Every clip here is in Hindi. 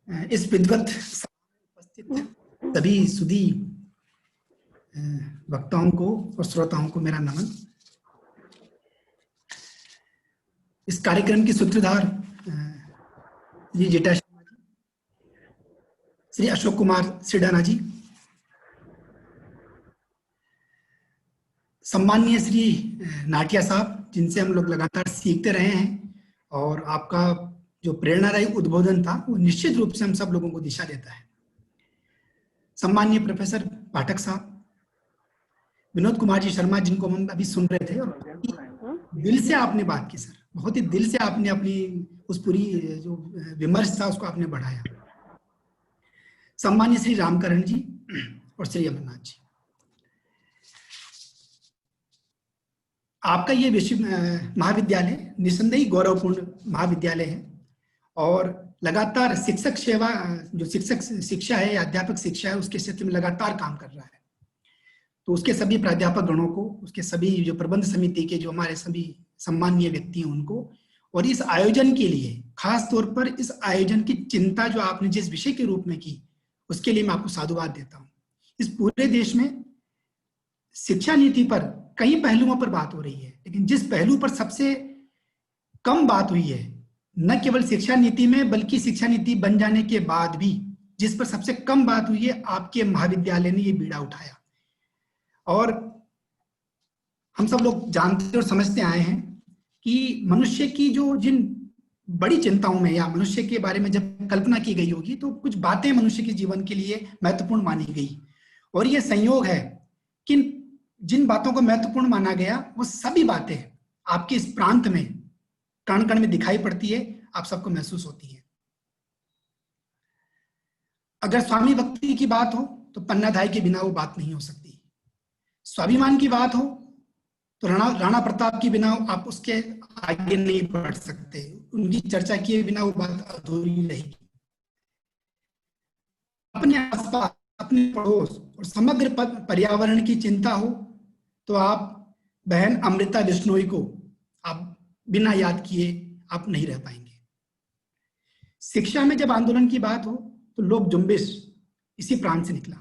इस विद्वत उपस्थित सभी सुधी वक्ताओं को और श्रोताओं को मेरा नमन। इस कार्यक्रम की सूत्रधार श्री जेटा शर्मा जी, श्री अशोक कुमार सिडाना जी, सम्माननीय श्री नाटिया साहब, जिनसे हम लोग लगातार सीखते रहे हैं और आपका जो प्रेरणादायी उद्बोधन था वो निश्चित रूप से हम सब लोगों को दिशा देता है। सम्माननीय प्रोफेसर पाठक साहब, विनोद कुमार जी शर्मा, जिनको हम अभी सुन रहे थे, और दिल से आपने बात की सर, बहुत ही दिल से आपने अपनी उस पूरी जो विमर्श था उसको आपने बढ़ाया। सम्माननीय श्री रामकरण जी और श्री अमरनाथ जी, आपका ये महाविद्यालय निसंदेही गौरवपूर्ण महाविद्यालय है और लगातार शिक्षक सेवा, जो शिक्षक शिक्षा है या अध्यापक शिक्षा है, उसके क्षेत्र में लगातार काम कर रहा है। तो उसके सभी प्राध्यापक गणों को, उसके सभी जो प्रबंध समिति के जो हमारे सभी सम्माननीय व्यक्ति हैं उनको, और इस आयोजन के लिए खास तौर पर इस आयोजन की चिंता जो आपने जिस विषय के रूप में की, उसके लिए मैं आपको साधुवाद देता हूँ। इस पूरे देश में शिक्षा नीति पर कई पहलुओं पर बात हो रही है, लेकिन जिस पहलू पर सबसे कम बात हुई है, न केवल शिक्षा नीति में बल्कि शिक्षा नीति बन जाने के बाद भी जिस पर सबसे कम बात हुई है, आपके महाविद्यालय ने ये बीड़ा उठाया। और हम सब लोग जानते और समझते आए हैं कि मनुष्य की जो जिन बड़ी चिंताओं में या मनुष्य के बारे में जब कल्पना की गई होगी तो कुछ बातें मनुष्य के जीवन के लिए महत्वपूर्ण मानी गई, और ये संयोग है कि जिन बातों को महत्वपूर्ण माना गया वो सभी बातें आपके इस प्रांत में कण कण में दिखाई पड़ती है, आप सबको महसूस होती है। अगर स्वामी भक्ति की बात हो तो पन्नाधाय के बिना वो बात नहीं हो सकती। स्वाभिमान की बात हो तो राणा प्रताप के बिना आप उसके आगे नहीं बढ़ सकते, उनकी चर्चा किए बिना वो बात अधूरी रहेगी। अपने आसपास, अपने पड़ोस और समग्र पर्यावरण की चिंता हो तो आप बहन अमृता बिश्नोई को आप बिना याद किए आप नहीं रह पाएंगे। शिक्षा में जब आंदोलन की बात हो तो लोक जुम्बिश इसी प्रांत से निकला,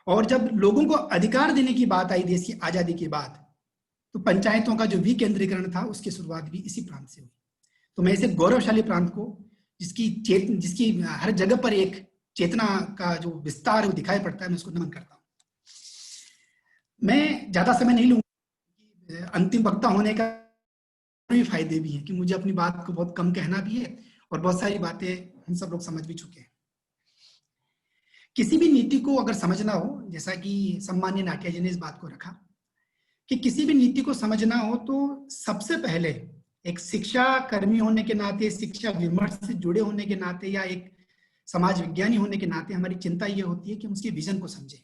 और जब लोगों को अधिकार देने की बात आई देश की आजादी के बाद तो पंचायतों का जो विकेंद्रीकरण था उसकी शुरुआत भी इसी प्रांत से हुई। तो मैं इसे गौरवशाली प्रांत को, जिसकी हर जगह पर एक चेतना का जो विस्तार है वो दिखाई पड़ता है, मैं उसको नमन करता हूँ। मैं ज्यादा समय नहीं लूंगा, अंतिम वक्ता होने का भी फायदे भी हैं कि मुझे अपनी बात को बहुत कम कहना भी है और बहुत सारी बातें हम सब लोग समझ भी चुके हैं। किसी भी नीति को अगर समझना हो, जैसा कि सम्माननीय नाटिया जी ने इस बात को रखा कि किसी भी नीति को समझना हो तो सबसे पहले एक शिक्षा कर्मी होने के नाते, शिक्षा विमर्श से जुड़े होने के नाते या एक समाज विज्ञानी होने के नाते हमारी चिंता ये होती है कि हम उसके विजन को समझें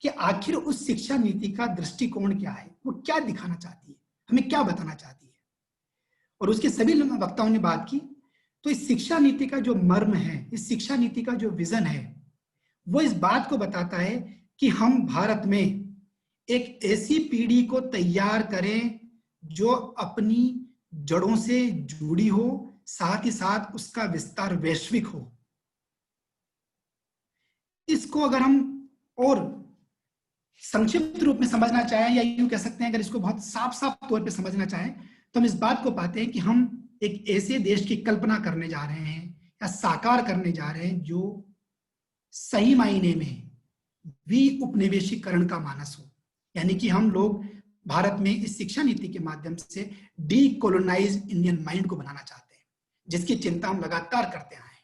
कि आखिर उस शिक्षा नीति का दृष्टिकोण क्या है, वो क्या दिखाना चाहती है, हमें क्या बताना चाहती है। और उसके सभी वक्ताओं ने बात की, तो इस शिक्षा नीति का जो मर्म है, इस शिक्षा नीति का जो विजन है, वो इस बात को बताता है कि हम भारत में एक ऐसी पीढ़ी को तैयार करें जो अपनी जड़ों से जुड़ी हो, साथ ही साथ उसका विस्तार वैश्विक हो। इसको अगर हम और संक्षिप्त रूप में समझना चाहें या यूं कह सकते हैं, अगर इसको बहुत साफ साफ तौर पे समझना चाहें तो हम इस बात को पाते हैं कि हम एक ऐसे देश की कल्पना करने जा रहे हैं या साकार करने जा रहे हैं जो सही मायने में उपनिवेशीकरण का मानस हो। यानी कि हम लोग भारत में इस शिक्षा नीति के माध्यम से डीकोलोनाइज इंडियन माइंड को बनाना चाहते हैं, जिसकी चिंता हम लगातार करते आए हैं।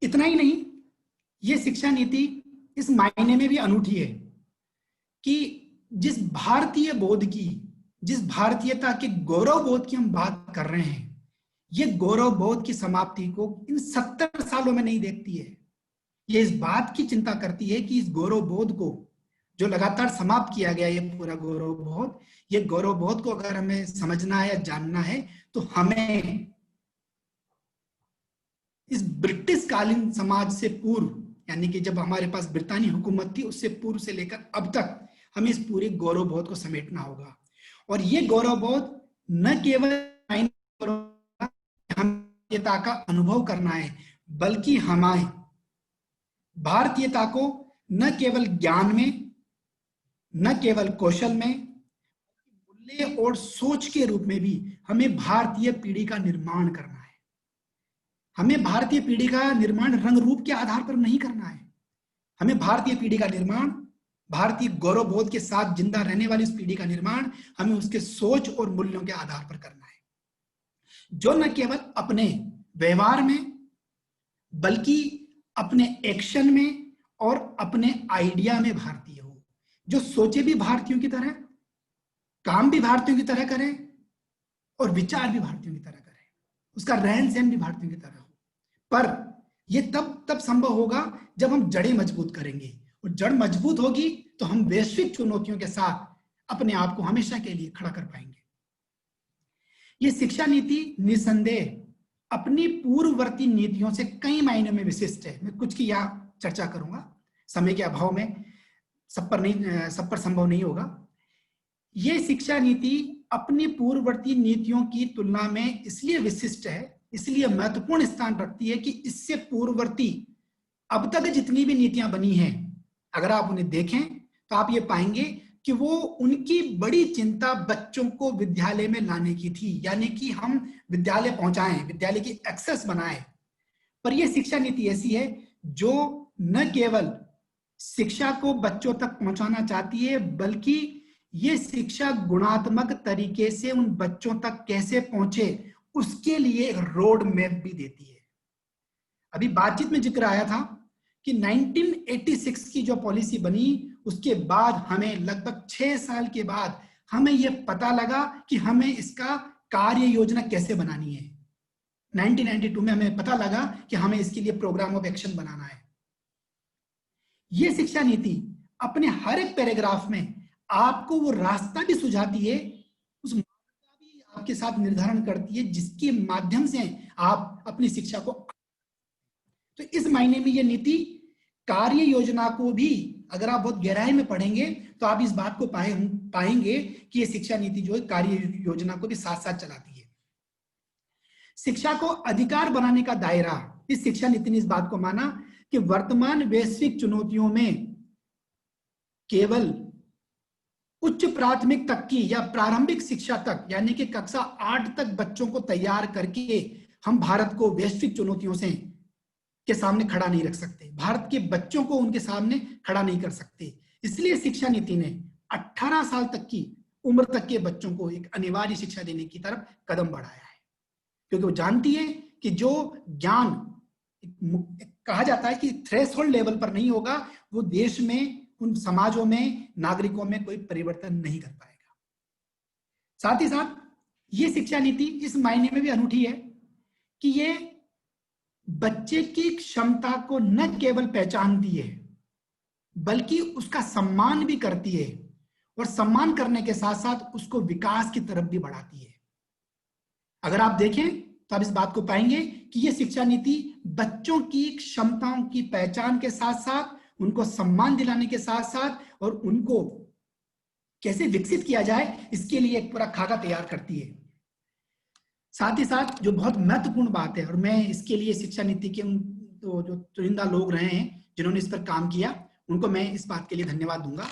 इतना ही नहीं, ये शिक्षा नीति इस मायने में भी अनूठी है कि जिस भारतीय बोध की, जिस भारतीयता के गौरव बोध की हम बात कर रहे हैं, ये गौरव बोध की समाप्ति को इन 70 सालों में नहीं देखती है। ये इस बात की चिंता करती है कि इस गौरव बोध को जो लगातार समाप्त किया गया, ये पूरा गौरव बोध, ये गौरव बोध को अगर हमें समझना है या जानना है तो हमें इस ब्रिटिश कालीन समाज से पूर्व, यानी कि जब हमारे पास ब्रितानी हुकूमत थी उससे पूर्व से लेकर अब तक हमें इस पूरे गौरव बोध को समेटना होगा। और ये गौरव बोध न केवल भारतीयता का अनुभव करना है, बल्कि हमारे भारतीयता को न केवल ज्ञान में, न केवल कौशल में, मूल्य और सोच के रूप में भी हमें भारतीय पीढ़ी का निर्माण करना है। हमें भारतीय पीढ़ी का निर्माण रंग रूप के आधार पर नहीं करना है। हमें भारतीय पीढ़ी का निर्माण, भारतीय गौरव बोध के साथ जिंदा रहने वाली उस पीढ़ी का निर्माण हमें उसके सोच और मूल्यों के आधार पर करना है, जो न केवल अपने व्यवहार में, बल्कि अपने एक्शन में और अपने आइडिया में भारतीय हो, जो सोचे भी भारतीयों की तरह, काम भी भारतीयों की तरह करे और विचार भी भारतीयों की तरह करे, उसका रहन सहन भी भारतीयों की तरह हो। पर यह तब संभव होगा जब हम जड़ें मजबूत करेंगे, और जड़ मजबूत होगी तो हम वैश्विक चुनौतियों के साथ अपने आप को हमेशा के लिए खड़ा कर पाएंगे। यह शिक्षा नीति निसंदेह अपनी पूर्ववर्ती नीतियों से कई मायनों में विशिष्ट है। मैं कुछ की यहाँ चर्चा करूंगा, समय के अभाव में सब पर संभव नहीं होगा। यह शिक्षा नीति अपनी पूर्ववर्ती नीतियों की तुलना में इसलिए विशिष्ट है, इसलिए महत्वपूर्ण स्थान रखती है कि इससे पूर्ववर्ती अब तक जितनी भी नीतियां बनी हैं, अगर आप उन्हें देखें तो आप ये पाएंगे कि वो उनकी बड़ी चिंता बच्चों को विद्यालय में लाने की थी, यानी कि हम विद्यालय पहुंचाएं, विद्यालय की एक्सेस बनाएं। पर यह शिक्षा नीति ऐसी है जो न केवल शिक्षा को बच्चों तक पहुंचाना चाहती है, बल्कि ये शिक्षा गुणात्मक तरीके से उन बच्चों तक कैसे पहुंचे उसके लिए रोड मैप भी देती है। अभी बातचीत में जिक्र आया था कि 1986 की जो पॉलिसी बनी, उसके बाद हमें लगभग 6 साल के बाद हमें यह पता लगा कि हमें इसका कार्य योजना कैसे बनानी है। 1992 में हमें पता लगा कि हमें इसके लिए प्रोग्राम ऑफ एक्शन बनाना है। यह शिक्षा नीति अपने हर एक पैराग्राफ में आपको वो रास्ता भी सुझाती है, उस मार्ग का भी आपके साथ निर्धारण करती है, जिसके माध्यम से आप अपनी शिक्षा को, तो इस मायने में यह नीति कार्य योजना को भी, अगर आप बहुत गहराई में पढ़ेंगे तो आप इस बात को पाएंगे कि यह शिक्षा नीति जो है कार्य योजना को भी साथ साथ चलाती है। शिक्षा को अधिकार बनाने का दायरा, इस शिक्षा नीति ने इस बात को माना कि वर्तमान वैश्विक चुनौतियों में केवल उच्च प्राथमिक तक की या प्रारंभिक शिक्षा तक, यानी कि कक्षा 8 तक बच्चों को तैयार करके हम भारत को वैश्विक चुनौतियों से के सामने खड़ा नहीं रख सकते, भारत के बच्चों को उनके सामने खड़ा नहीं कर सकते। इसलिए शिक्षा नीति ने 18 साल तक की उम्र तक के बच्चों को एक अनिवार्य शिक्षा देने की तरफ कदम बढ़ाया है, क्योंकि वो जानती है कि जो ज्ञान कहा जाता है कि थ्रेशोल्ड लेवल पर नहीं होगा, वो देश में, उन समाजों में, नागरिकों में कोई परिवर्तन नहीं कर पाएगा। साथ ही साथ ये शिक्षा नीति इस मायने में भी अनूठी है कि ये बच्चे की क्षमता को न केवल पहचानती है, बल्कि उसका सम्मान भी करती है, और सम्मान करने के साथ साथ उसको विकास की तरफ भी बढ़ाती है। अगर आप देखें तो आप इस बात को पाएंगे कि यह शिक्षा नीति बच्चों की क्षमताओं की पहचान के साथ साथ, उनको सम्मान दिलाने के साथ साथ, और उनको कैसे विकसित किया जाए इसके लिए एक पूरा खाका तैयार करती है। साथ ही साथ जो बहुत महत्वपूर्ण बात है, और मैं इसके लिए शिक्षा नीति के तो जो चुनिंदा लोग रहे हैं जिन्होंने इस पर काम किया, उनको मैं इस बात के लिए धन्यवाद दूंगा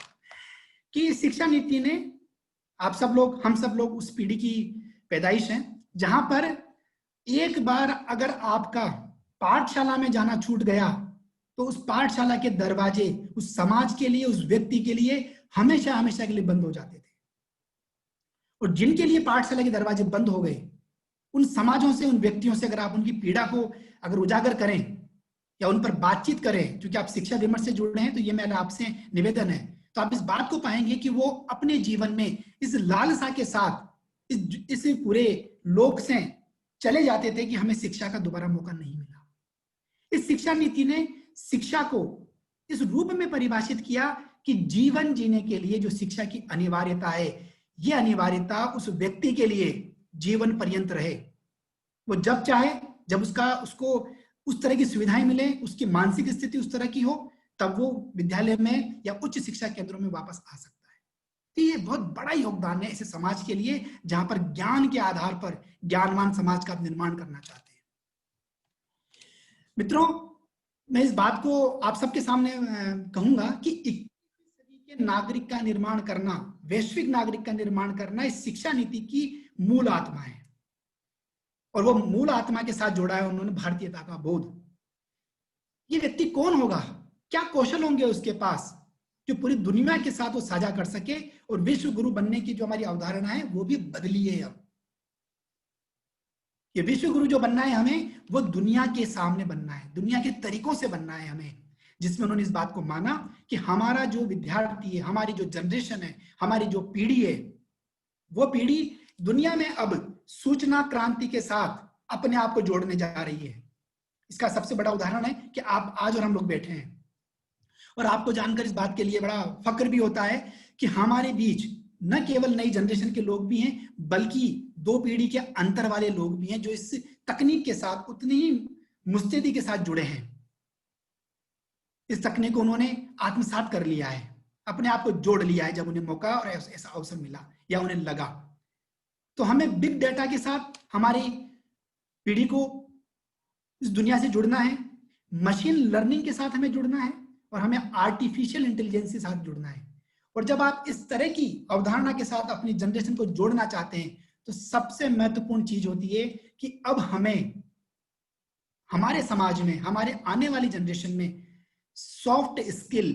कि शिक्षा नीति ने, आप सब लोग, हम सब लोग उस पीढ़ी की पैदाइश हैं जहां पर एक बार अगर आपका पाठशाला में जाना छूट गया तो उस पाठशाला के दरवाजे उस समाज के लिए, उस व्यक्ति के लिए हमेशा हमेशा के लिए बंद हो जाते थे। और जिनके लिए पाठशाला के दरवाजे बंद हो गए, उन समाजों से, उन व्यक्तियों से अगर आप उनकी पीड़ा को अगर उजागर करें या उन पर बातचीत करें, क्योंकि आप शिक्षा विमर्श से जुड़ रहे हैं, तो ये मेरा आपसे निवेदन है, तो आप इस बात को पाएंगे कि वो अपने जीवन में इस लालसा के साथ इस पूरे लोक से चले जाते थे कि हमें शिक्षा का दोबारा मौका नहीं मिला। इस शिक्षा नीति ने शिक्षा को इस रूप में परिभाषित किया कि जीवन जीने के लिए जो शिक्षा की अनिवार्यता है, यह अनिवार्यता उस व्यक्ति के लिए जीवन पर्यंत रहे। वो जब चाहे, जब उसको उस तरह की सुविधाएं मिले, उसकी मानसिक स्थिति उस तरह की हो, तब वो विद्यालय में या उच्च शिक्षा केंद्रों में वापस आ सकता है। तो ये बहुत बड़ा योगदान है ऐसे समाज के लिए जहां पर ज्ञान के आधार पर ज्ञानवान समाज का आप निर्माण करना चाहते हैं। मित्रों, मैं इस बात को आप सबके सामने कहूंगा कि 21वीं सदी के नागरिक का निर्माण करना, वैश्विक नागरिक का निर्माण करना इस शिक्षा नीति की मूल आत्मा है। और वो मूल आत्मा के साथ जोड़ा है उन्होंने भारतीयता का बोध। ये व्यक्ति कौन होगा, क्या कौशल होंगे उसके पास जो पूरी दुनिया के साथ वो साझा कर सके, और विश्व गुरु बनने की जो हमारी अवधारणा है वो भी बदली है। अब ये विश्व गुरु जो बनना है हमें, वो दुनिया के सामने बनना है, दुनिया के तरीकों से बनना है हमें, जिसमें उन्होंने इस बात को माना कि हमारा जो विद्यार्थी है, हमारी जो जनरेशन है, हमारी जो पीढ़ी है, वो पीढ़ी दुनिया में अब सूचना क्रांति के साथ अपने आप को जोड़ने जा रही है। इसका सबसे बड़ा उदाहरण है कि आप आज और हम लोग बैठे हैं, और आपको जानकर इस बात के लिए बड़ा फक्र भी होता है कि हमारे बीच न केवल नई जनरेशन के लोग भी हैं, बल्कि 2 पीढ़ी के अंतर वाले लोग भी हैं जो इस तकनीक के साथ उतनी ही मुस्तैदी के साथ जुड़े हैं। इस तकनीक को उन्होंने आत्मसात कर लिया है, अपने आप को जोड़ लिया है जब उन्हें मौका और ऐसा अवसर मिला या उन्हें लगा। तो हमें बिग डेटा के साथ हमारी पीढ़ी को इस दुनिया से जुड़ना है, मशीन लर्निंग के साथ हमें जुड़ना है, और हमें आर्टिफिशियल इंटेलिजेंस के साथ जुड़ना है। और जब आप इस तरह की अवधारणा के साथ अपनी जनरेशन को जोड़ना चाहते हैं, तो सबसे महत्वपूर्ण चीज होती है कि अब हमें हमारे समाज में, हमारे आने वाली जनरेशन में सॉफ्ट स्किल,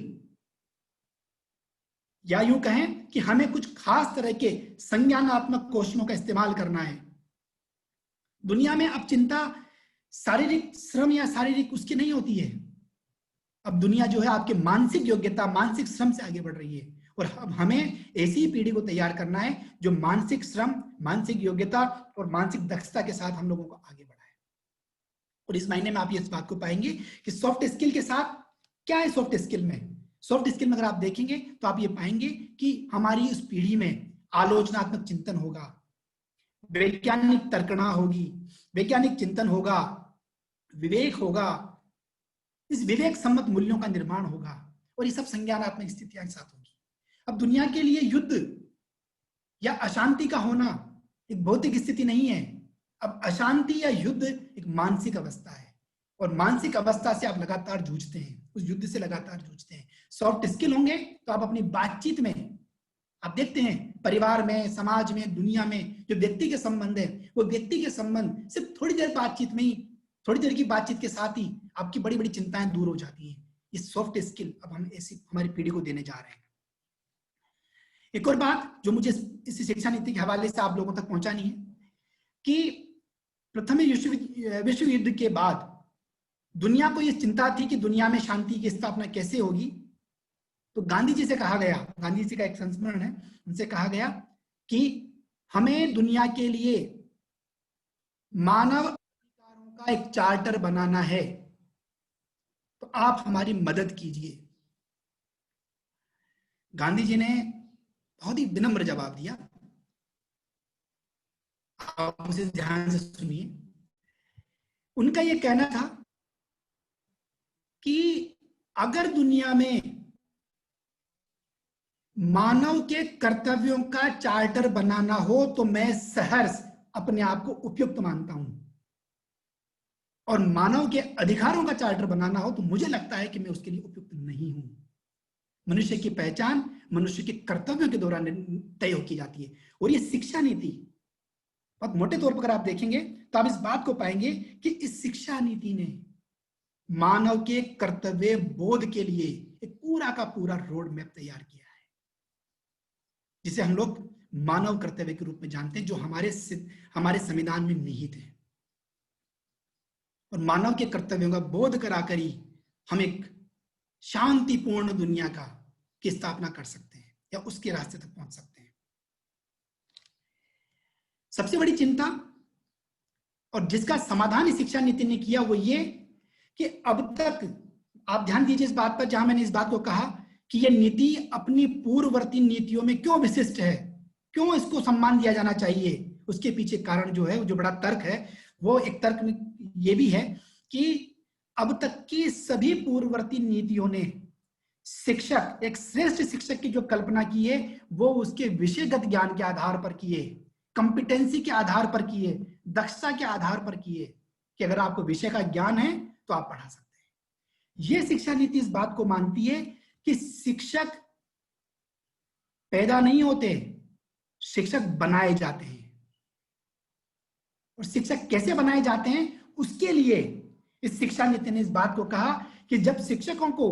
या यूं कहें कि हमें कुछ खास तरह के संज्ञानात्मक कौशलों का इस्तेमाल करना है। दुनिया में अब चिंता शारीरिक श्रम या शारीरिक उसकी नहीं होती है। अब दुनिया जो है आपके मानसिक योग्यता, मानसिक श्रम से आगे बढ़ रही है, और अब हमें ऐसी पीढ़ी को तैयार करना है जो मानसिक श्रम, मानसिक योग्यता और मानसिक दक्षता के साथ हम लोगों को आगे बढ़ाए। और इस महीने में आप इस बात को पाएंगे कि सॉफ्ट स्किल के साथ क्या है। सॉफ्ट स्किल में अगर आप देखेंगे तो आप ये पाएंगे कि हमारी इस पीढ़ी में आलोचनात्मक चिंतन होगा, वैज्ञानिक तर्कणा होगी, वैज्ञानिक चिंतन होगा, विवेक होगा, इस विवेक सम्मत मूल्यों का निर्माण होगा, और ये सब संज्ञानात्मक स्थितियां के साथ होगी। अब दुनिया के लिए युद्ध या अशांति का होना एक भौतिक स्थिति नहीं है। अब अशांति या युद्ध एक मानसिक अवस्था है, और मानसिक अवस्था से आप लगातार जूझते हैं, उस युद्ध से लगातार जूझते हैं। सॉफ्ट स्किल होंगे तो आप अपनी बातचीत में, आप देखते हैं परिवार में, समाज में, दुनिया में जो व्यक्ति के संबंध है, वो व्यक्ति के संबंध सिर्फ थोड़ी देर बातचीत में ही, थोड़ी देर की बातचीत के साथ ही आपकी बड़ी बड़ी चिंताएं दूर हो जाती हैं। ये सॉफ्ट स्किल अब हम ऐसी हमारी पीढ़ी को देने जा रहे हैं। एक और बात जो मुझे इस शिक्षा नीति के हवाले से आप लोगों तक पहुंचानी है कि प्रथम विश्व युद्ध के बाद दुनिया को यह चिंता थी कि दुनिया में शांति की स्थापना कैसे होगी। तो गांधी जी से कहा गया, गांधी जी का एक संस्मरण है, उनसे कहा गया कि हमें दुनिया के लिए मानव अधिकारों का एक चार्टर बनाना है, तो आप हमारी मदद कीजिए। गांधी जी ने बहुत ही विनम्र जवाब दिया, आप उसे ध्यान से सुनिए। उनका यह कहना था कि अगर दुनिया में मानव के कर्तव्यों का चार्टर बनाना हो तो मैं सहर्ष अपने आप को उपयुक्त मानता हूं, और मानव के अधिकारों का चार्टर बनाना हो तो मुझे लगता है कि मैं उसके लिए उपयुक्त नहीं हूं। मनुष्य की पहचान मनुष्य के कर्तव्यों के दौरान तय की जाती है। और ये शिक्षा नीति बहुत मोटे तौर पर अगर आप देखेंगे तो आप इस बात को पाएंगे कि इस शिक्षा नीति ने मानव के कर्तव्य बोध के लिए एक पूरा का पूरा रोड मैप तैयार किया है, जिसे हम लोग मानव कर्तव्य के रूप में जानते हैं, जो हमारे संविधान में निहित है। और मानव के कर्तव्यों का बोध कराकर ही हम एक शांतिपूर्ण दुनिया की स्थापना कर सकते हैं या उसके रास्ते तक पहुंच सकते हैं। सबसे बड़ी चिंता और जिसका समाधान इस शिक्षा नीति ने किया वो ये कि अब तक आप ध्यान दीजिए इस बात पर, जहां मैंने इस बात को कहा कि यह नीति अपनी पूर्ववर्ती नीतियों में क्यों विशिष्ट है, क्यों इसको सम्मान दिया जाना चाहिए, उसके पीछे कारण जो है, जो बड़ा तर्क है, वो एक तर्क में ये भी है कि अब तक की सभी पूर्ववर्ती नीतियों ने शिक्षक, एक श्रेष्ठ शिक्षक की जो कल्पना की है वो उसके विषयगत ज्ञान के आधार पर किए, कंपिटेंसी के आधार पर किए, दक्षता के आधार पर किए, कि अगर आपको विषय का ज्ञान है तो आप पढ़ा सकते हैं। ये शिक्षा नीति इस बात को मानती है कि शिक्षक पैदा नहीं होते, शिक्षक बनाए जाते हैं। और शिक्षक कैसे बनाए जाते हैं, उसके लिए इस शिक्षा नीति ने इस बात को कहा कि जब शिक्षकों को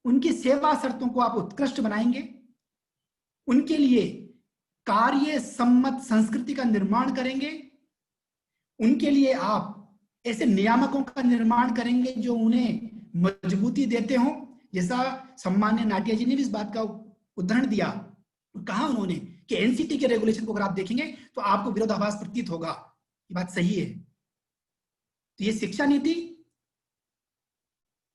उनकी सेवा शर्तों को आप उत्कृष्ट बनाएंगे, उनके लिए कार्य सम्मत संस्कृति का निर्माण करेंगे, उनके लिए आप ऐसे नियामकों का निर्माण करेंगे जो उन्हें मजबूती देते हो, जैसा सम्मान्य नाटिया जी ने भी इस बात का उदाहरण दिया। कहा उन्होंने कि एनसीटी के रेगुलेशन को अगर आप देखेंगे तो आपको विरोधाभास प्रतीत होगा, ये बात सही है। तो ये शिक्षा नीति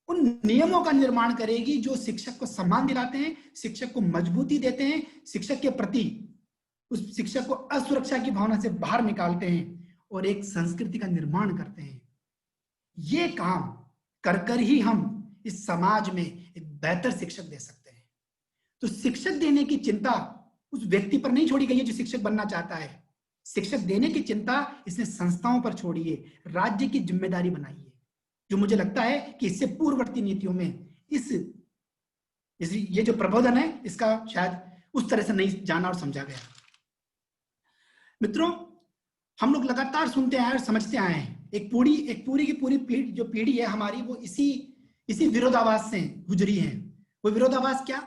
उन नियमों का निर्माण करेगी जो शिक्षक को सम्मान दिलाते हैं, शिक्षक को मजबूती देते हैं, शिक्षक के प्रति उस शिक्षक को असुरक्षा की भावना से बाहर निकालते हैं और एक संस्कृति का निर्माण करते हैं। ये काम कर कर ही हम इस समाज में एक बेहतर शिक्षक दे सकते हैं। तो शिक्षक देने की चिंता उस व्यक्ति पर नहीं छोड़ी गई है जो शिक्षक बनना चाहता है। शिक्षक देने की चिंता इसने संस्थाओं पर छोड़ी है, राज्य की जिम्मेदारी बनाई है, जो मुझे लगता है कि इससे पूर्ववर्ती नीतियों में ये जो प्रबोधन है इसका शायद उस तरह से नहीं जाना और समझा गया। मित्रों, हम लोग लगातार सुनते आए और समझते आए हैं, एक पूरी की पूरी पीढ़ी है हमारी, वो इसी विरोधाभास से गुजरी है। वो विरोधाभास क्या,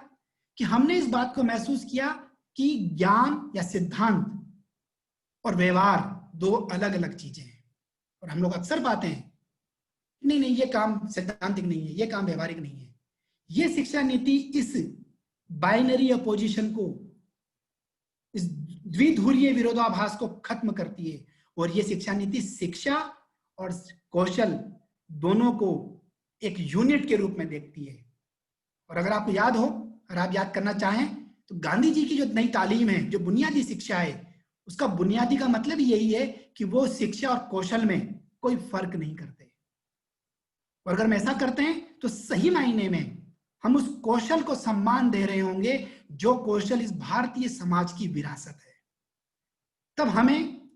कि हमने इस बात को महसूस किया कि ज्ञान या सिद्धांत और व्यवहार दो अलग अलग चीजें हैं। और हम लोग अक्सर पाते हैं नहीं ये काम सिद्धांतिक नहीं है, ये काम व्यवहारिक नहीं है। ये शिक्षा नीति इस बाइनरी अपोजिशन को, इस द्विध्रुवीय विरोधाभास को खत्म करती है। और ये शिक्षा नीति शिक्षा और कौशल दोनों को एक यूनिट के रूप में देखती है। और अगर आपको याद हो, अगर आप याद करना चाहें, तो गांधी जी की जो नई तालीम है, जो बुनियादी शिक्षा है, उसका बुनियादी का मतलब यही है कि वो शिक्षा और कौशल में कोई फर्क नहीं करते। और अगर हम ऐसा करते हैं तो सही मायने में हम उस कौशल को सम्मान दे रहे होंगे जो कौशल इस भारतीय समाज की विरासत है। तब हमें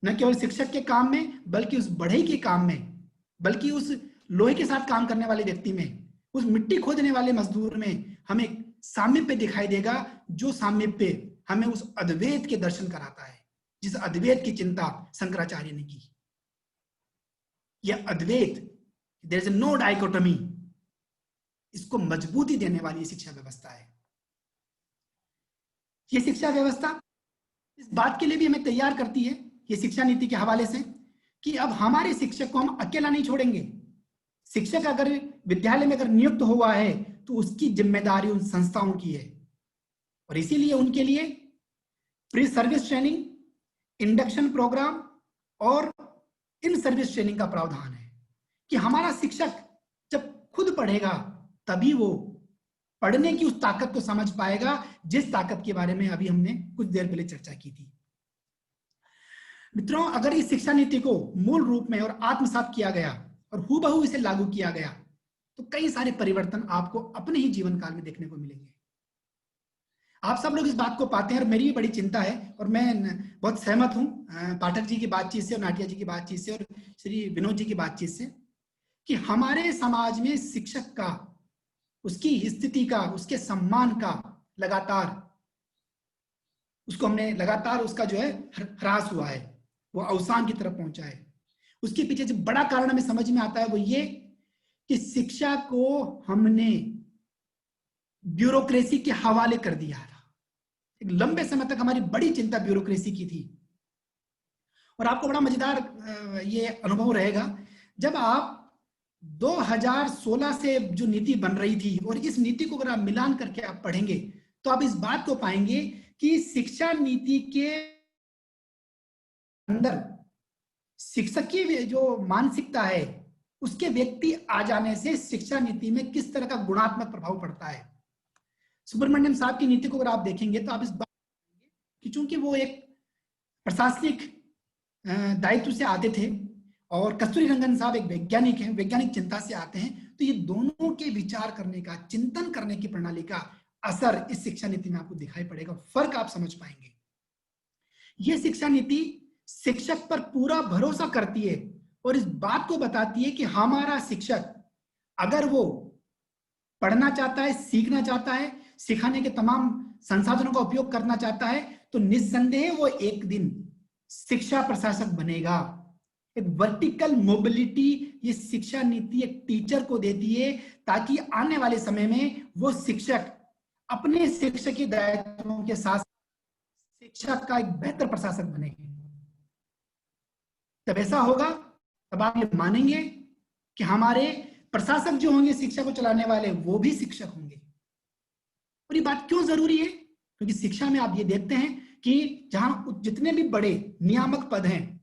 न केवल शिक्षक के काम में, बल्कि उस बढ़ई के काम में, बल्कि उस लोहे के साथ काम करने वाले व्यक्ति में, उस मिट्टी खोदने वाले मजदूर में हमें सामीप्य दिखाई देगा, जो सामीप्य हमें उस अद्वैत के दर्शन कराता है, जिस अद्वैत की चिंता शंकराचार्य ने की। यह अद्वैत, देयर इज नो डाइकोटमी, इसको मजबूती देने वाली शिक्षा व्यवस्था है। यह शिक्षा व्यवस्था इस बात के लिए भी हमें तैयार करती है, ये शिक्षा नीति के हवाले से, कि अब हमारे शिक्षक को हम अकेला नहीं छोड़ेंगे। शिक्षक अगर विद्यालय में अगर नियुक्त हुआ है तो उसकी जिम्मेदारी उन संस्थाओं की है। और इसीलिए उनके लिए pre service training, induction program और इन सर्विस ट्रेनिंग का प्रावधान है कि हमारा शिक्षक जब खुद पढ़ेगा तभी वो पढ़ने की उस ताकत को समझ पाएगा, जिस ताकत के बारे में अभी हमने कुछ देर पहले चर्चा की थी। मित्रों, अगर इस शिक्षा नीति को मूल रूप में और आत्मसात किया गया और हूबहू इसे लागू किया गया तो कई सारे परिवर्तन आपको अपने ही जीवन काल में देखने को मिलेंगे। आप सब लोग इस बात को पाते हैं और मेरी भी बड़ी चिंता है, और मैं बहुत सहमत हूं पाठक जी की बातचीत से और नाटिया जी की बातचीत से और श्री विनोद जी की बातचीत से, कि हमारे समाज में शिक्षक का, उसकी स्थिति का, उसके सम्मान का लगातार उसका जो है ह्रास हुआ है, वो अवसान की तरफ पहुंचा है। उसके पीछे जो बड़ा कारण हमें समझ में आता है वो ये कि शिक्षा को हमने ब्यूरोक्रेसी के हवाले कर दिया था। एक लंबे समय तक हमारी बड़ी चिंता ब्यूरोक्रेसी की थी। और आपको बड़ा मजेदार ये अनुभव रहेगा, जब आप 2016 से जो नीति बन रही थी और इस नीति को अगर आप मिलान करके आप पढ़ेंगे तो आप इस बात को पाएंगे कि शिक्षा नीति के अंदर शिक्षक की जो मानसिकता है उसके व्यक्ति आ जाने से शिक्षा नीति में किस तरह का गुणात्मक प्रभाव पड़ता है। सुब्रमण्यम साहब की नीति को अगर आप देखेंगे तो आप इस बात कि चूंकि वो एक प्रशासनिक दायित्व से आते थे और कस्तूरी रंगन साहब एक वैज्ञानिक हैं, वैज्ञानिक चिंता से आते हैं, तो ये दोनों के विचार करने का, चिंतन करने की प्रणाली का असर इस शिक्षा नीति में आपको दिखाई पड़ेगा, फर्क आप समझ पाएंगे। ये शिक्षा नीति शिक्षक पर पूरा भरोसा करती है और इस बात को बताती है कि हमारा शिक्षक अगर वो पढ़ना चाहता है, सीखना चाहता है, सिखाने के तमाम संसाधनों का उपयोग करना चाहता है, तो निस्संदेह वो एक दिन शिक्षा प्रशासक बनेगा। एक वर्टिकल मोबिलिटी ये शिक्षा नीति एक टीचर को देती है, ताकि आने वाले समय में वो शिक्षक अपने शिक्षकीय दायित्वों के साथ शिक्षा का एक बेहतर प्रशासक बनेगा। जब ऐसा होगा तब आप ये मानेंगे कि हमारे प्रशासक जो होंगे शिक्षा को चलाने वाले, वो भी शिक्षक होंगे। और ये बात क्यों जरूरी है? क्योंकि शिक्षा में आप ये देखते हैं कि जहां जितने भी बड़े नियामक पद हैं,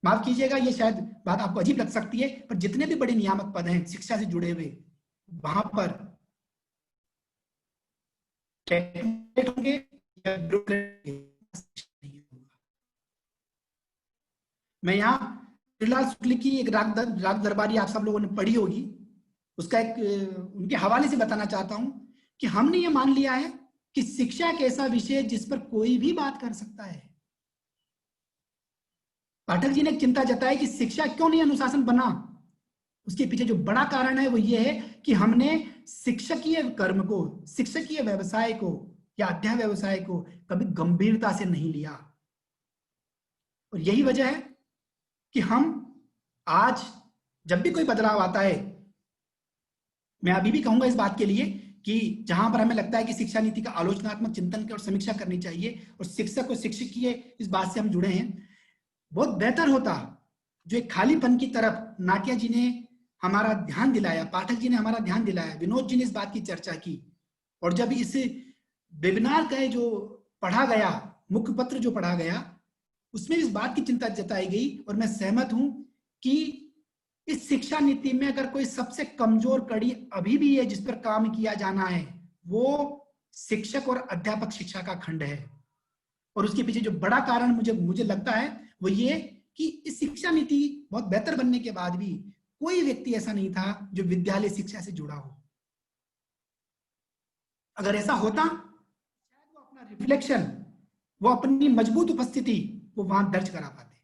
माफ कीजिएगा ये शायद बात आपको अजीब लग सकती है, पर जितने भी बड़े नियामक पद हैं शिक्षा से जुड़े हुए, वहां पर होंगे या मैं यहाँ श्रीलाल शुक्ल की एक राग दरबारी आप सब लोगों ने पढ़ी होगी, उसका एक उनके हवाले से बताना चाहता हूं कि हमने ये मान लिया है कि शिक्षा एक ऐसा विषय जिस पर कोई भी बात कर सकता है। पाठक जी ने एक चिंता जताई कि शिक्षा क्यों नहीं अनुशासन बना। उसके पीछे जो बड़ा कारण है वो ये है कि हमने शिक्षकीय कर्म को, शिक्षकीय व्यवसाय को या अध्याय व्यवसाय को कभी गंभीरता से नहीं लिया। और यही वजह है कि हम आज जब भी कोई बदलाव आता है, मैं अभी भी कहूंगा इस बात के लिए कि जहां पर हमें लगता है कि शिक्षा नीति का आलोचनात्मक चिंतन और समीक्षा करनी चाहिए और शिक्षक और शिक्षकीय इस बात से हम जुड़े हैं, बहुत बेहतर होता जो एक खालीपन की तरफ नाकिया जी ने हमारा ध्यान दिलाया, पाठक जी ने हमारा ध्यान दिलाया, विनोद जी ने इस बात की चर्चा की, और जब इस वेबिनार का जो पढ़ा गया, मुख्य पत्र जो पढ़ा गया, उसमें इस बात की चिंता जताई गई और मैं सहमत हूं कि इस शिक्षा नीति में अगर कोई सबसे कमजोर कड़ी अभी भी है जिस पर काम किया जाना है, वो शिक्षक और अध्यापक शिक्षा का खंड है। और उसके पीछे जो बड़ा कारण मुझे लगता है वो ये कि इस शिक्षा नीति बहुत बेहतर बनने के बाद भी कोई व्यक्ति ऐसा नहीं था जो विद्यालय शिक्षा से जुड़ा हो। अगर ऐसा होता शायद वो अपना रिफ्लेक्शन, वो अपनी मजबूत उपस्थिति वो वहां दर्ज करा पाते।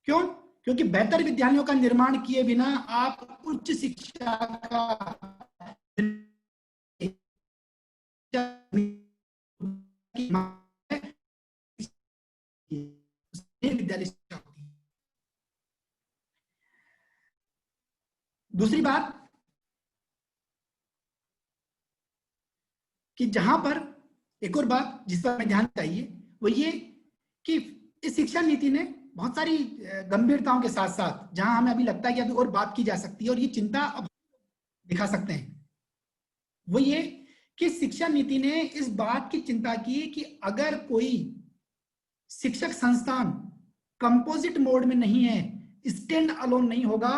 क्यों? क्योंकि बेहतर विद्यालयों का निर्माण किए बिना आप उच्च शिक्षा का विद्यालय शिक्षा होती है। दूसरी बात कि जहां पर एक और बात जिस पर हमें ध्यान चाहिए वो ये कि इस शिक्षा नीति ने बहुत सारी गंभीरताओं के साथ साथ जहां हमें अभी लगता है कि अभी और बात की जा सकती है और ये चिंता अब दिखा सकते हैं, वो ये कि शिक्षा नीति ने इस बात की चिंता की कि अगर कोई शिक्षक संस्थान कंपोजिट मोड में नहीं है, स्टैंड अलोन नहीं होगा,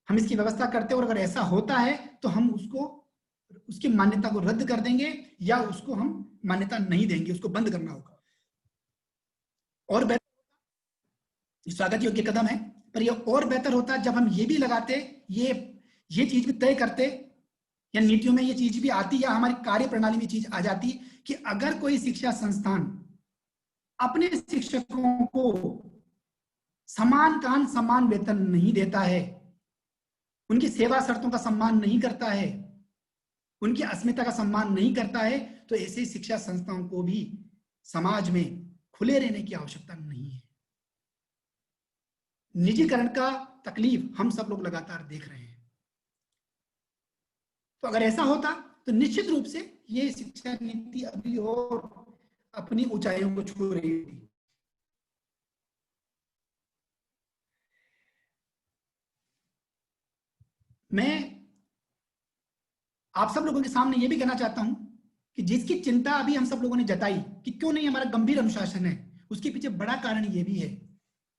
हम इसकी व्यवस्था करते हैं और अगर ऐसा होता है तो हम उसकी मान्यता को रद्द कर देंगे या उसको हम मान्यता नहीं देंगे, उसको बंद करना होगा। और बेहतर, स्वागत योग्य कदम है, पर यह और बेहतर होता जब हम ये भी लगाते, ये चीज भी तय करते या नीतियों में ये चीज भी आती या हमारी कार्य प्रणाली में चीज आ जाती कि अगर कोई शिक्षा संस्थान अपने शिक्षकों को समान काम समान वेतन नहीं देता है, उनकी सेवा शर्तों का सम्मान नहीं करता है, उनकी अस्मिता का सम्मान नहीं करता है, तो ऐसे शिक्षा संस्थाओं को भी समाज में खुले रहने की आवश्यकता नहीं है। निजीकरण का तकलीफ हम सब लोग लगातार देख रहे हैं। तो अगर ऐसा होता तो निश्चित रूप से ये शिक्षा नीति अभी और अपनी ऊंचाइयों को छू रही थी। मैं आप सब लोगों के सामने ये भी कहना चाहता हूं कि जिसकी चिंता अभी हम सब लोगों ने जताई कि क्यों नहीं हमारा गंभीर अनुशासन है, उसके पीछे बड़ा कारण ये भी है,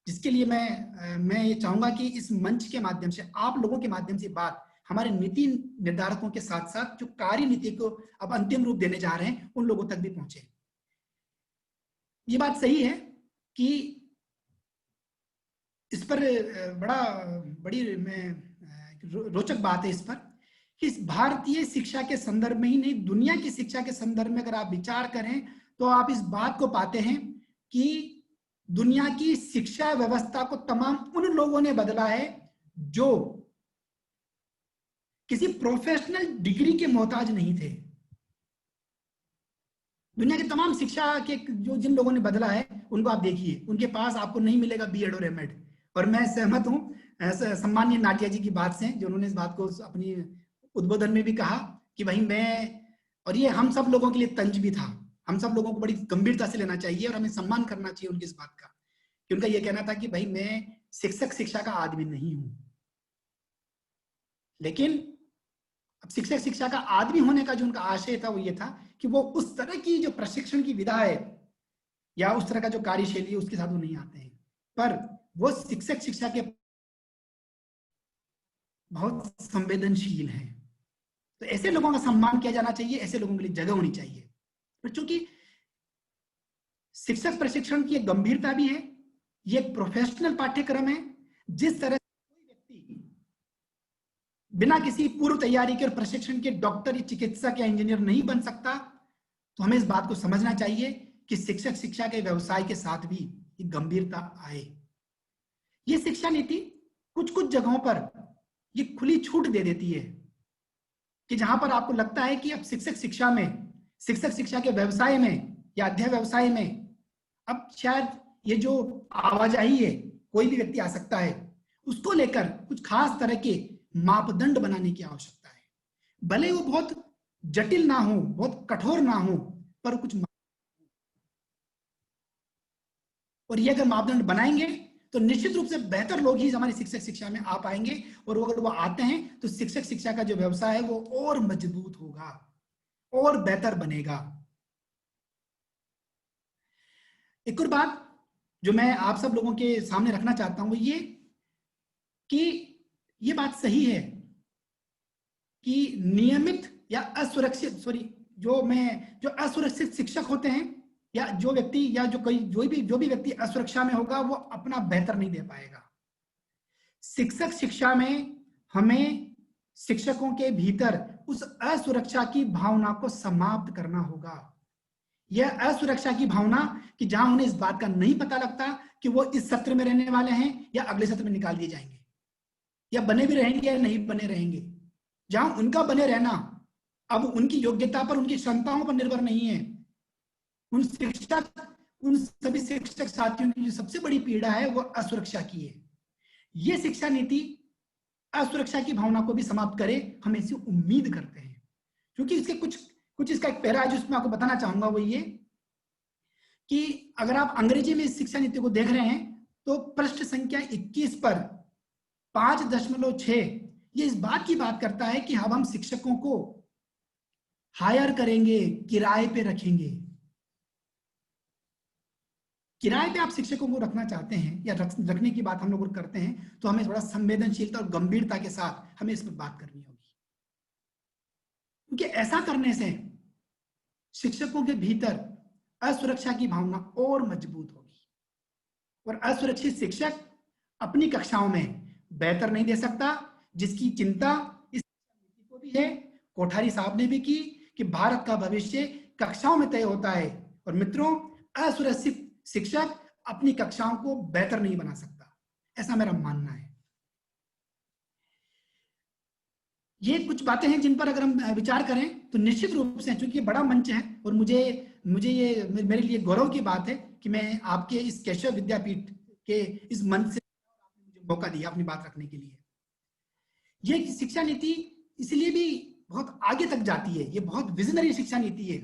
जिसके लिए मैं ये चाहूंगा कि इस मंच के माध्यम से, आप लोगों के माध्यम से बात हमारे नीति निर्धारकों के साथ साथ जो कार्य नीति को अब अंतिम रूप देने जा रहे हैं उन लोगों तक भी पहुंचे। ये बात सही है कि इस पर बड़ी रोचक बात है इस पर कि भारतीय शिक्षा के संदर्भ में ही नहीं, दुनिया की शिक्षा के संदर्भ में अगर आप विचार करें तो आप इस बात को पाते हैं कि दुनिया की शिक्षा व्यवस्था को तमाम उन लोगों ने बदला है जो किसी प्रोफेशनल डिग्री के मोहताज नहीं थे। दुनिया के तमाम शिक्षा के जो जिन लोगों ने बदला है उनको आप देखिए, उनके पास आपको नहीं मिलेगा बीएड और एमएड। और मैं सहमत हूं सम्मानीय नाटिया जी की बात से, जो उन्होंने इस बात को अपनी उद्बोधन में भी कहा कि भाई मैं, और ये हम सब लोगों के लिए तंज भी था, हम सब लोगों को बड़ी गंभीरता से लेना चाहिए और हमें सम्मान करना चाहिए उनकी इस बात का, कि उनका ये कहना था कि भाई मैं शिक्षक शिक्षा का आदमी नहीं हूं, लेकिन अब शिक्षक शिक्षा का आदमी होने का जो उनका आशय था वो ये था कि वो उस तरह की जो प्रशिक्षण की विधा है या उस तरह का जो कार्यशैली है उसके साथ वो नहीं आते हैं, पर वो शिक्षक शिक्षा के बहुत संवेदनशील हैं। तो ऐसे लोगों का सम्मान किया जाना चाहिए, ऐसे लोगों के लिए जगह होनी चाहिए। पर चूंकि शिक्षक प्रशिक्षण की एक गंभीरता भी है, ये एक प्रोफेशनल पाठ्यक्रम है, जिस तरह कोई व्यक्ति बिना किसी पूर्व तैयारी के और प्रशिक्षण के डॉक्टर या चिकित्सक या इंजीनियर नहीं बन सकता, तो हमें इस बात को समझना चाहिए कि शिक्षक शिक्षा के व्यवसाय के साथ भी एक गंभीरता आए। ये शिक्षा नीति कुछ कुछ जगहों पर ये खुली छूट दे देती है कि जहां पर आपको लगता है कि अब शिक्षक शिक्षा में, शिक्षक शिक्षा के व्यवसाय में या अध्ययन व्यवसाय में अब शायद ये जो आवाजाही है, कोई भी व्यक्ति आ सकता है, उसको लेकर कुछ खास तरह के मापदंड बनाने की आवश्यकता है। भले वो बहुत जटिल ना हो, बहुत कठोर ना हो, पर कुछ, और ये अगर मापदंड बनाएंगे तो निश्चित रूप से बेहतर लोग ही हमारी शिक्षक शिक्षा में आ पाएंगे, और अगर वो आते हैं तो शिक्षक शिक्षा का जो व्यवसाय है वो और मजबूत होगा और बेहतर बनेगा। एक और बात जो मैं आप सब लोगों के सामने रखना चाहता हूं वो ये कि ये बात सही है कि नियमित या असुरक्षित जो असुरक्षित शिक्षक होते हैं, या जो व्यक्ति या जो भी व्यक्ति असुरक्षा में होगा वो अपना बेहतर नहीं दे पाएगा। शिक्षक शिक्षा में हमें शिक्षकों के भीतर उस असुरक्षा की भावना को समाप्त करना होगा। यह असुरक्षा की भावना कि जहां उन्हें इस बात का नहीं पता लगता कि वो इस सत्र में रहने वाले हैं या अगले सत्र में निकाल दिए जाएंगे, या बने भी रहेंगे या नहीं बने रहेंगे, जहां उनका बने रहना अब उनकी योग्यता पर, उनकी क्षमताओं पर निर्भर नहीं है। उन सभी शिक्षक साथियों की जो सबसे बड़ी पीड़ा है वो असुरक्षा की है। ये शिक्षा नीति असुरक्षा की भावना को भी समाप्त करे, हम ऐसी उम्मीद करते हैं। क्योंकि इसके कुछ इसका एक पैरा है जिसमें आपको बताना चाहूंगा, वो ये कि अगर आप अंग्रेजी में इस शिक्षा नीति को देख रहे हैं तो पृष्ठ संख्या 21 पर 5.6 ये इस बात की बात करता है कि अब हम शिक्षकों को हायर करेंगे, किराए पे रखेंगे। किराए पे आप शिक्षकों को रखना चाहते हैं या रखने की बात हम लोग करते हैं, तो हमें थोड़ा संवेदनशीलता और गंभीरता के साथ हमें इस पर बात करनी होगी, क्योंकि ऐसा करने से शिक्षकों के भीतर असुरक्षा की भावना और मजबूत होगी, और असुरक्षित शिक्षक अपनी कक्षाओं में बेहतर नहीं दे सकता, जिसकी चिंता इस नीति को भी है, कोठारी साहब ने भी की कि भारत का भविष्य कक्षाओं में तय होता है। और मित्रों, असुरक्षित शिक्षक अपनी कक्षाओं को बेहतर नहीं बना सकता, ऐसा मेरा मानना है। ये कुछ बातें हैं जिन पर अगर हम विचार करें तो निश्चित रूप से, चूंकि बड़ा मंच है और मुझे ये मेरे लिए गौरव की बात है कि मैं आपके इस केशव विद्यापीठ के इस मंच से आपने मुझे मौका दिया अपनी बात रखने के लिए। ये शिक्षा नीति इसलिए भी बहुत आगे तक जाती है, ये बहुत विजनरी शिक्षा नीति है।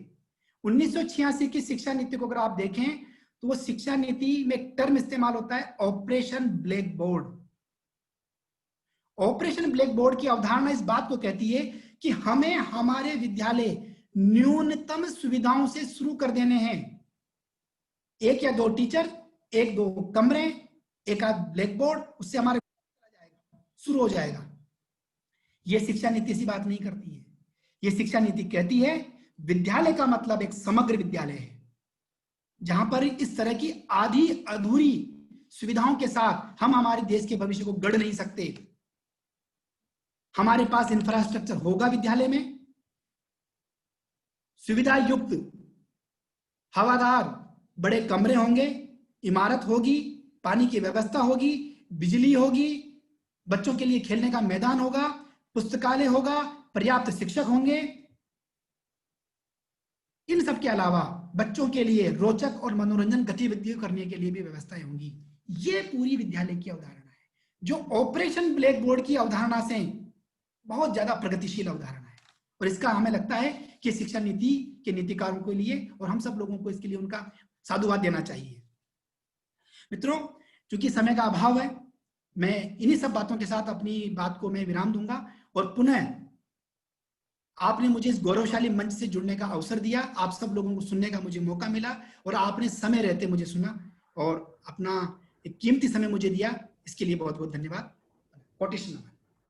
1986 की शिक्षा नीति को अगर आप देखें तो वो शिक्षा नीति में एक टर्म इस्तेमाल होता है, operation black board. Operation black board की अवधारणा इस बात को कहती है कि हमें हमारे विद्यालय न्यूनतम सुविधाओं से शुरू कर देने हैं। 1 या 2 टीचर, 1-2 कमरे, एक आध ब्लैक बोर्ड, उससे हमारे शुरू हो जाएगा। यह शिक्षा नीति ऐसी बात नहीं करती है। यह शिक्षा नीति कहती है विद्यालय का मतलब एक समग्र विद्यालय है, जहां पर इस तरह की आधी अधूरी सुविधाओं के साथ हम हमारे देश के भविष्य को गढ़ नहीं सकते। हमारे पास इंफ्रास्ट्रक्चर होगा विद्यालय में, सुविधा युक्त हवादार बड़े कमरे होंगे, इमारत होगी, पानी की व्यवस्था होगी, बिजली होगी, बच्चों के लिए खेलने का मैदान होगा, पुस्तकालय होगा, पर्याप्त शिक्षक होंगे। इन सब के अलावा बच्चों के लिए रोचक और मनोरंजन गतिविधियों करने के लिए भी व्यवस्थाएं होंगी। ये पूरी विद्यालय की अवधारणा है, जो ऑपरेशन ब्लैक बोर्ड की अवधारणा से बहुत ज्यादा प्रगतिशील अवधारणा है। और इसका हमें लगता है कि शिक्षा नीति के नीतिकारों के लिए और हम सब लोगों को इसके लिए उनका साधुवाद देना चाहिए। मित्रों, चूंकि समय का अभाव है, मैं इन्हीं सब बातों के साथ अपनी बात को मैं विराम दूंगा। और पुनः आपने मुझे इस गौरवशाली मंच से जुड़ने का अवसर दिया, आप सब लोगों को सुनने का मुझे मौका मिला और आपने समय रहते मुझे सुना और अपना एक कीमती समय मुझे दिया। इसके लिए बहुत बहुत धन्यवाद। कोटेशन।